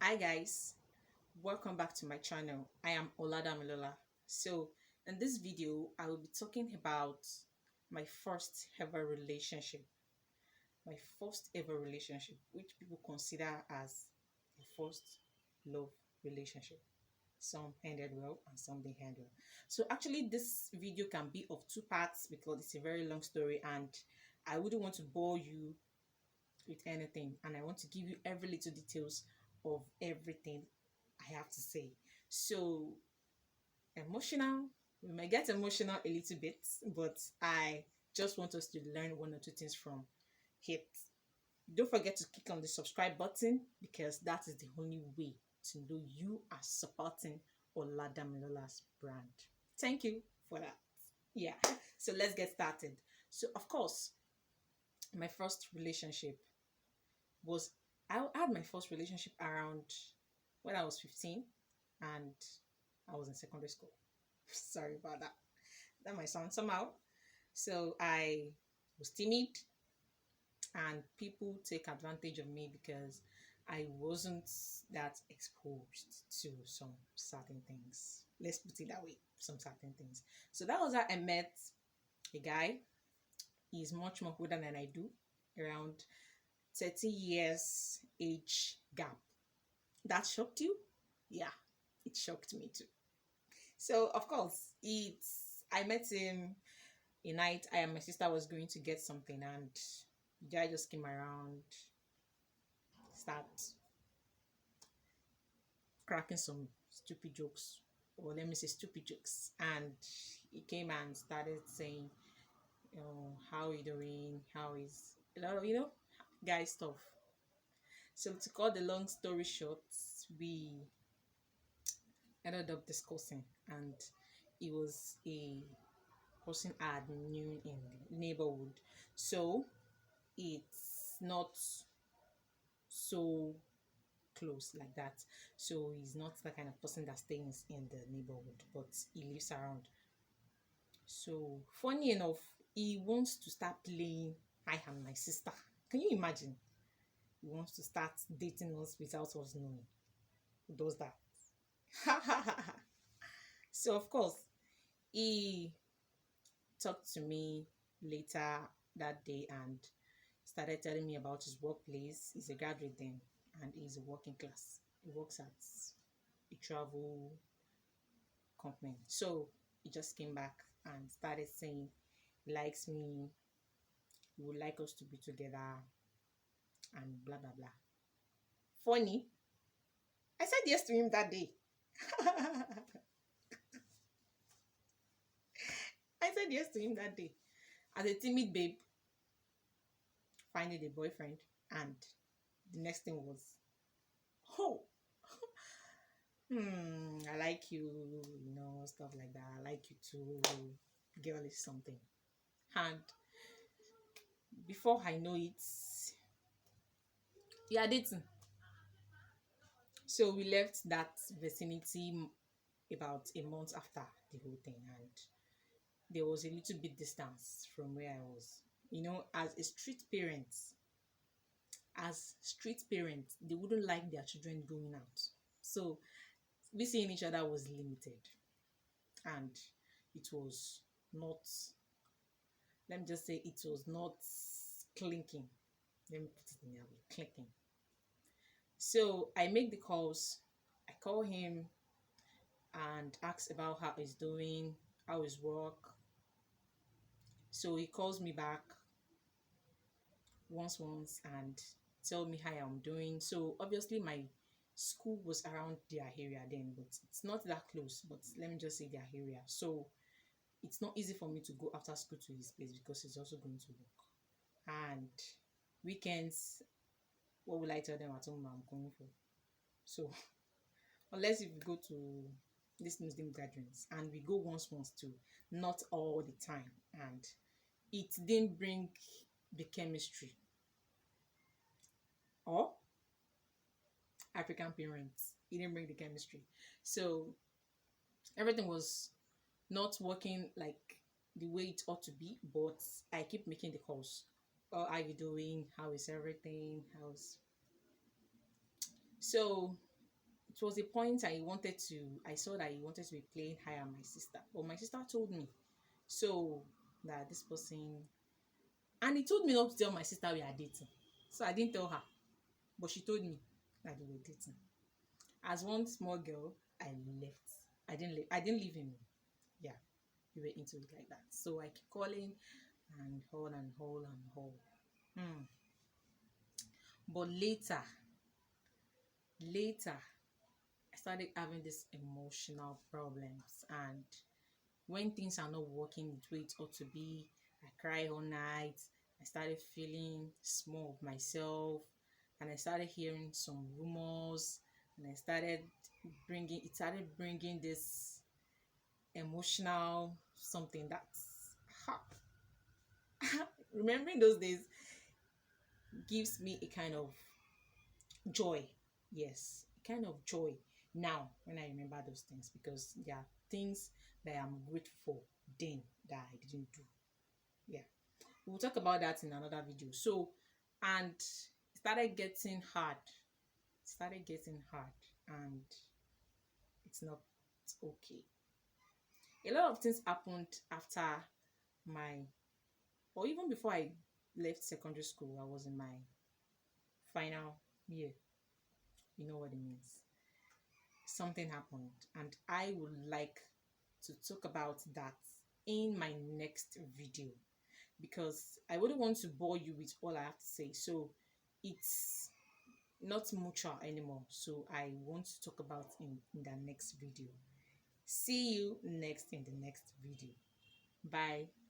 Hi guys, welcome back to my channel. I am Oladamilola. So in this video, I will be talking about my first ever relationship. My first ever relationship, which people consider as the first love relationship. Some ended well and some didn't end well. So actually this video can be of two parts because it's a very long story and I wouldn't want to bore you with anything and I want to give you every little details of everything I have to say. So emotional, we might get emotional a little bit, but I just want us to learn one or two things from it. Don't forget to click on the subscribe button because that is the only way to know you are supporting Oladamilola's brand. Thank you for that. Yeah, so let's get started. So of course, my first relationship was I had my first relationship around when I was 15 and I was in secondary school. Sorry about that. That might sound somehow. So I was timid and people take advantage of me because I wasn't that exposed to some certain things. Let's put it that way, some certain things. So that was how I met a guy. He's much more older than I do, around 30 years age gap. That shocked you? Yeah, it shocked me too. So of course, it's I met him a night I and my sister was going to get something and the guy just came around, start cracking some stupid jokes, or let me say stupid jokes. And he came and started saying, how you doing? How is a lot of guy stuff. So to cut the long story short, we ended up discussing and it was a person I had knew in the neighborhood. So it's not so close like that. So he's not the kind of person that stays in the neighborhood, but he lives around. So funny enough, he wants to start playing I am my sister. Can you imagine? He wants to start dating us without us knowing. Who does that? So of course, he talked to me later that day and started telling me about his workplace. He's a graduate then and he's a working class. He works at a travel company. So he just came back and started saying he likes me, he would like us to be together and blah blah blah. Funny. I said yes to him that day. I said yes to him that day. As a timid babe, finding a boyfriend, and the next thing was, oh, I like you, stuff like that. I like you too. Girl is something. And before I know it, we are dating. So we left that vicinity about a month after the whole thing, and there was a little bit distance from where I was. As street parents, they wouldn't like their children going out. So we seeing each other was limited, and it was not. Let me just say it was not clinking. Let me put it in that way, clinking. So I make the calls. I call him and ask about how he's doing, how his work. So he calls me back once and tell me how I'm doing. So obviously my school was around their area then, but it's not that close, but let me just say their area. So it's not easy for me to go after school to his place because he's also going to work. And weekends, what will I tell them at home I'm going for? So unless if we go to these Muslim gatherings and we go once too, not all the time. And it didn't bring the chemistry or African parents. It didn't bring the chemistry. So everything was not working like the way it ought to be, but I keep making the calls. Oh, how you doing? How is everything? How's so It was a point I saw that he wanted to be playing higher on my sister. But my sister told me so that this person, and he told me not to tell my sister we are dating. So I didn't tell her, but she told me that we were dating. As one small girl, I left. I didn't leave him. Yeah, we were into it like that. So I keep calling and hold and hold and hold. Hmm. But later, I started having these emotional problems, and when things are not working the way it ought to be, I cry all night. I started feeling small of myself, and I started hearing some rumors, and it started bringing this emotional something that's ha, remembering those days gives me a kind of joy. Yes, a kind of joy now when I remember those things, because there are things that I'm grateful for then that I didn't do. Yeah, we'll talk about that in another video. So, and it started getting hard. It started getting hard, and it's not okay. A lot of things happened after my, or even before I left secondary school. I was in my final year. You know what it means. Something happened, and I would like to talk about that in my next video, because I wouldn't want to bore you with all I have to say. So it's not mutual anymore. So I want to talk about in the next video. See you next in the next video. Bye.